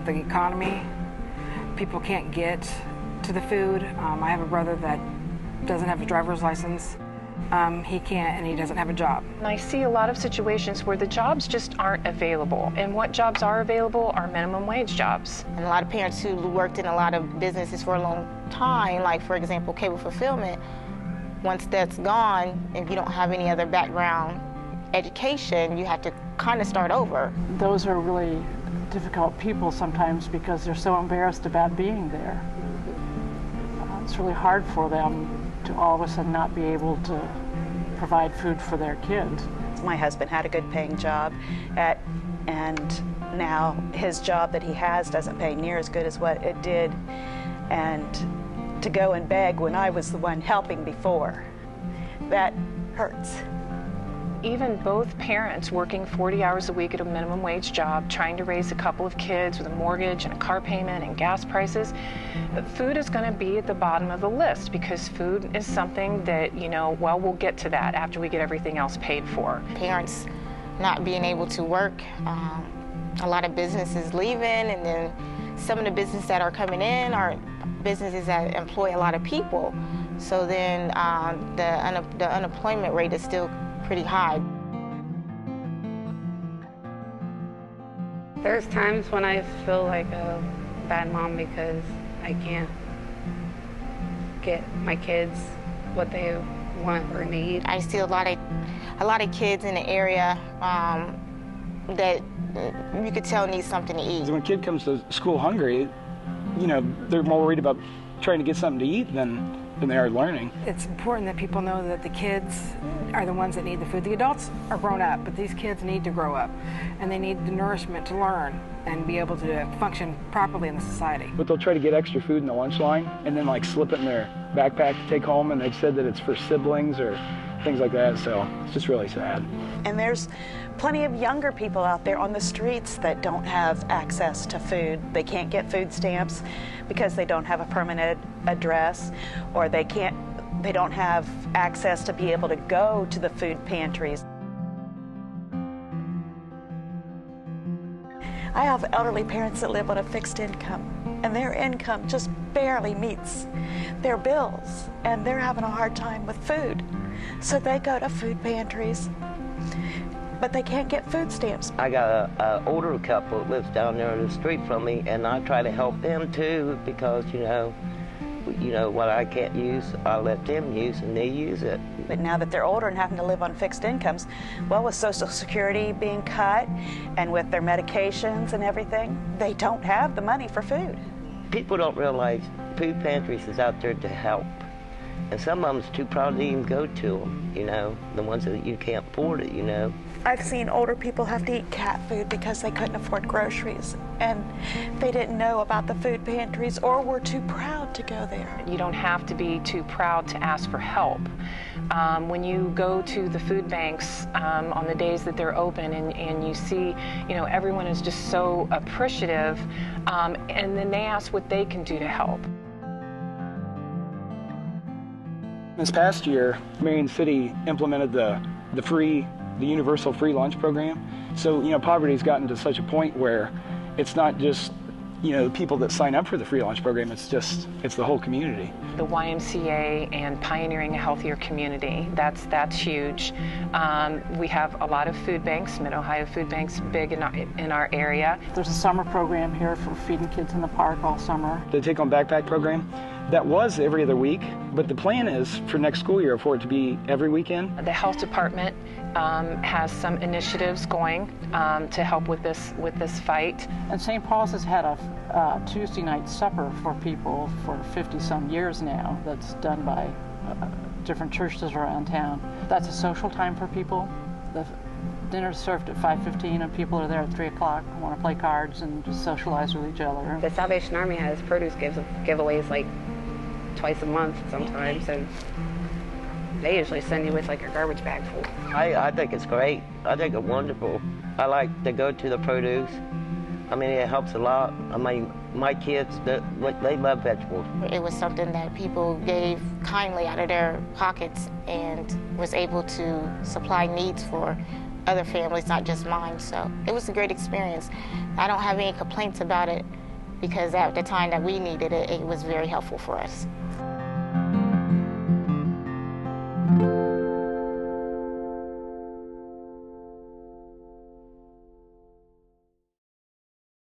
with the economy, people can't get to the food. I have a brother that doesn't have a driver's license. He can't, and he doesn't have a job. And I see a lot of situations where the jobs just aren't available, and what jobs are available are minimum wage jobs. And a lot of parents who worked in a lot of businesses for a long time, like for example cable fulfillment, once that's gone, if you don't have any other background education, you have to kind of start over. Those are really difficult people sometimes because they're so embarrassed about being there. It's really hard for them to all of a sudden not be able to provide food for their kids. My husband had a good paying job and now his job that he has doesn't pay near as good as what it did. And to go and beg when I was the one helping before, that hurts. Even both parents working 40 hours a week at a minimum wage job, trying to raise a couple of kids with a mortgage and a car payment and gas prices, food is going to be at the bottom of the list because food is something that, well, we'll get to that after we get everything else paid for. Parents not being able to work, a lot of businesses leaving, and then some of the businesses that are coming in are businesses that employ a lot of people. So then the unemployment rate is still pretty high. There's times when I feel like a bad mom because I can't get my kids what they want or need. I see a lot of kids in the area that you could tell need something to eat. When a kid comes to school hungry, they're more worried about trying to get something to eat than they are learning. It's important that people know that the kids are the ones that need the food. The adults are grown up, but these kids need to grow up, and they need the nourishment to learn and be able to function properly in the society. But they'll try to get extra food in the lunch line and then slip it in their backpack to take home, and they've said that it's for siblings or things like that, so it's just really sad. And there's plenty of younger people out there on the streets that don't have access to food. They can't get food stamps because they don't have a permanent address, or they don't have access to be able to go to the food pantries. I have elderly parents that live on a fixed income, and their income just barely meets their bills, and they're having a hard time with food. So they go to food pantries, but they can't get food stamps. I got an older couple that lives down there on the street from me, and I try to help them too because, what I can't use, I let them use, and they use it. But now that they're older and having to live on fixed incomes, well, with Social Security being cut and with their medications and everything, they don't have the money for food. People don't realize food pantries is out there to help. And some of them's too proud to even go to them, the ones that you can't afford it, I've seen older people have to eat cat food because they couldn't afford groceries, and they didn't know about the food pantries or were too proud to go there. You don't have to be too proud to ask for help. When you go to the food banks on the days that they're open and you see, everyone is just so appreciative, and then they ask what they can do to help. This past year, Marion City implemented the universal free lunch program. So, poverty's gotten to such a point where it's not just, the people that sign up for the free lunch program, it's the whole community. The YMCA and pioneering a healthier community, that's huge. We have a lot of food banks, Mid-Ohio Food Bank's big in our area. There's a summer program here for feeding kids in the park all summer. The Take Home Backpack program, that was every other week, but the plan is for next school year for it to be every weekend. The health department has some initiatives going to help with this fight. And St. Paul's has had a Tuesday night supper for people for 50-some years now that's done by different churches around town. That's a social time for people. The dinner's served at 5:15 and people are there at 3 o'clock and want to play cards and just socialize with each other. The Salvation Army has produce giveaways twice a month sometimes, and they usually send you with a garbage bag full. I think it's great. I think it's wonderful. I like to go to the produce. It helps a lot. My kids, they love vegetables. It was something that people gave kindly out of their pockets and was able to supply needs for other families, not just mine. So it was a great experience. I don't have any complaints about it because at the time that we needed it, it was very helpful for us.